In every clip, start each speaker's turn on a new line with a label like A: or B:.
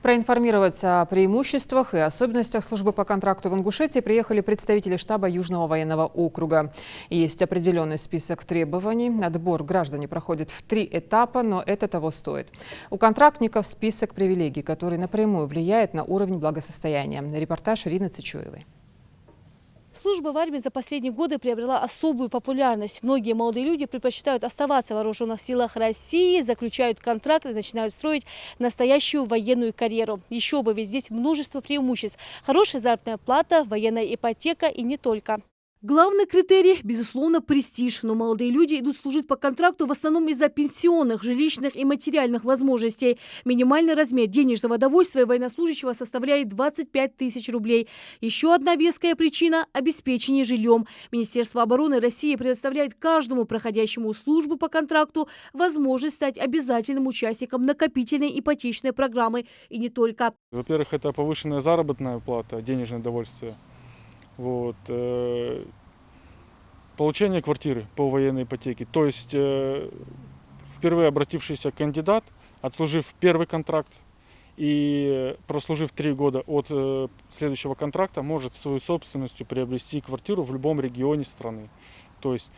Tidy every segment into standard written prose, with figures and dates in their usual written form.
A: Проинформировать о преимуществах и особенностях службы по контракту в Ингушетии приехали представители штаба Южного военного округа. Есть определенный список требований. Отбор граждане проходит в 3 этапа, но это того стоит. У контрактников список привилегий, который напрямую влияет на уровень благосостояния. Репортаж Ирины Цичуевой.
B: Служба в армии за последние годы приобрела особую популярность. Многие молодые люди предпочитают оставаться в вооруженных силах России, заключают контракт и начинают строить настоящую военную карьеру. Еще бы, ведь здесь множество преимуществ. Хорошая заработная плата, военная ипотека и не только. Главный критерий – безусловно, престиж. Но молодые люди идут служить по контракту в основном из-за пенсионных, жилищных и материальных возможностей. Минимальный размер денежного довольствия военнослужащего составляет 25 тысяч рублей. Еще одна веская причина – обеспечение жильем. Министерство обороны России предоставляет каждому проходящему службу по контракту возможность стать обязательным участником накопительной ипотечной программы. И не только.
C: Во-первых, это повышенная заработная плата, денежное довольствие. Получение квартиры по военной ипотеке. То есть впервые обратившийся кандидат, отслужив первый контракт и прослужив 3 года от следующего контракта, может свою собственностью приобрести квартиру в любом регионе страны. То есть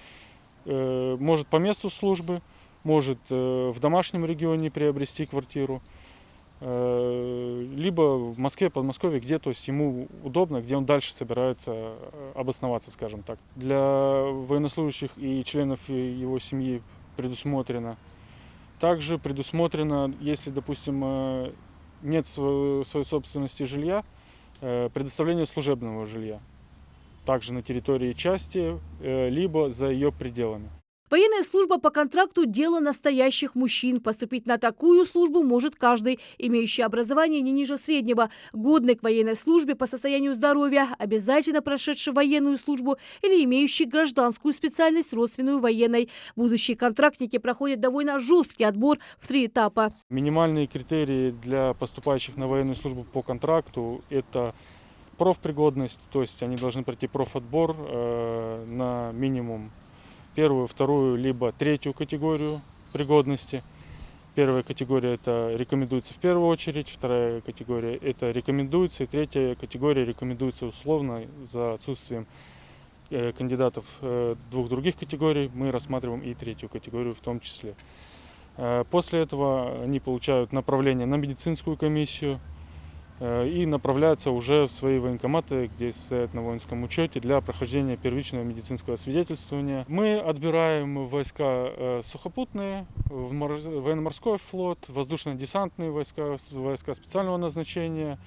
C: может по месту службы, может в домашнем регионе приобрести квартиру, либо в Москве, Подмосковье, где то есть ему удобно, где он дальше собирается обосноваться, скажем так. Для военнослужащих и членов его семьи предусмотрено. Также предусмотрено, если, допустим, нет своей собственности жилья, предоставление служебного жилья. Также на территории части, либо за ее пределами.
B: Военная служба по контракту – дело настоящих мужчин. Поступить на такую службу может каждый, имеющий образование не ниже среднего, годный к военной службе по состоянию здоровья, обязательно прошедший военную службу или имеющий гражданскую специальность, родственную военной. Будущие контрактники проходят довольно жесткий отбор в 3 этапа.
C: Минимальные критерии для поступающих на военную службу по контракту – это профпригодность, то есть они должны пройти профотбор на минимум 1-ю, 2-ю, либо 3-ю категорию пригодности. 1-я категория это рекомендуется в первую очередь, 2-я категория это рекомендуется, и 3-я категория рекомендуется условно за отсутствием кандидатов 2 других категорий. Мы рассматриваем и 3-ю категорию в том числе. После этого они получают направление на медицинскую комиссию и направляются уже в свои военкоматы, где стоят на воинском учете для прохождения первичного медицинского свидетельствования. Мы отбираем войска сухопутные, военно-морской флот, воздушно-десантные войска, войска специального назначения,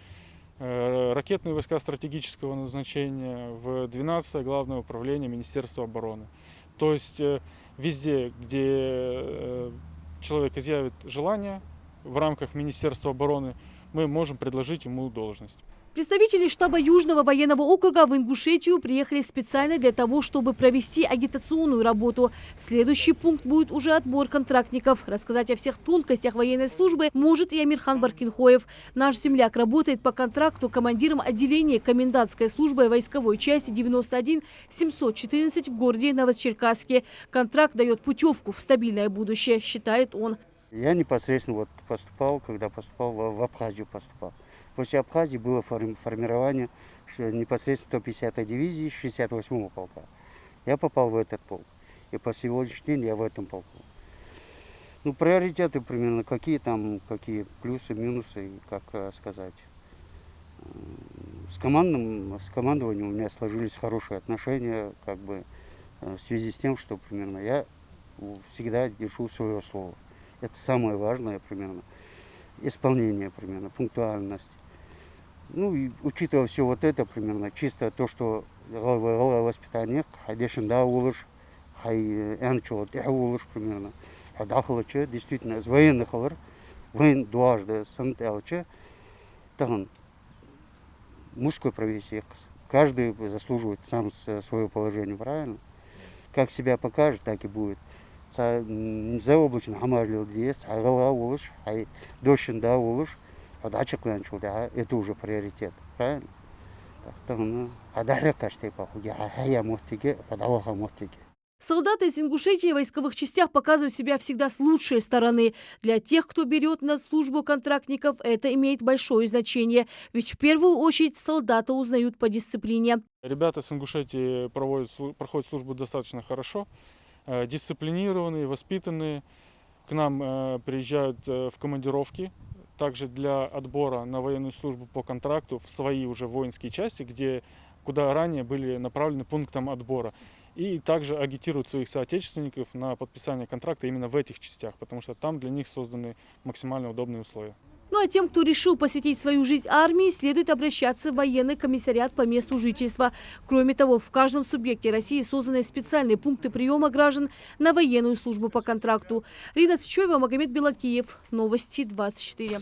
C: ракетные войска стратегического назначения в 12-е главное управление Министерства обороны. То есть везде, где человек изъявит желание в рамках Министерства обороны, мы можем предложить ему должность.
B: Представители штаба Южного военного округа в Ингушетию приехали специально для того, чтобы провести агитационную работу. Следующий пункт будет уже отбор контрактников. Рассказать о всех тонкостях военной службы может и Амирхан Баркинхоев. Наш земляк работает по контракту командиром отделения комендантской службы войсковой части 91-714 в городе Новочеркасске. Контракт дает путевку в стабильное будущее, считает он.
D: Я непосредственно поступал, когда поступал в Абхазию поступал. После Абхазии было формирование непосредственно 150-й дивизии 68-го полка. Я попал в этот полк. И по сегодняшний день я в этом полку. Ну, приоритеты примерно какие плюсы, минусы, как сказать. С командованием у меня сложились хорошие отношения, в связи с тем, что примерно я всегда держу свое слово. Это самое важное, примерно, исполнение, примерно, пунктуальность. Ну, и учитывая все вот это, примерно, чисто то, что воспитание, хадешинда улыш, примерно, хадахалыча, действительно, из военных воен дважды сантелча, там, мужской профессии. Каждый заслуживает сам свое положение, правильно? Как себя покажет, так и будет. Заоблачно хамарлил здесь, агала улыш, дощинда улыш, это уже приоритет, правильно? Так,
B: Солдаты из Ингушетии в войсковых частях показывают себя всегда с лучшей стороны. Для тех, кто берет на службу контрактников, это имеет большое значение. Ведь в первую очередь солдата узнают по дисциплине.
C: Ребята с Ингушетии проходят службу достаточно хорошо, дисциплинированные, воспитанные. К нам приезжают в командировки, также для отбора на военную службу по контракту в свои уже воинские части, куда ранее были направлены пунктом отбора. И также агитируют своих соотечественников на подписание контракта именно в этих частях, потому что там для них созданы максимально удобные условия.
B: Ну а тем, кто решил посвятить свою жизнь армии, следует обращаться в военный комиссариат по месту жительства. Кроме того, в каждом субъекте России созданы специальные пункты приема граждан на военную службу по контракту. Рина Цичоева, Магомед Белакиев. Новости 24.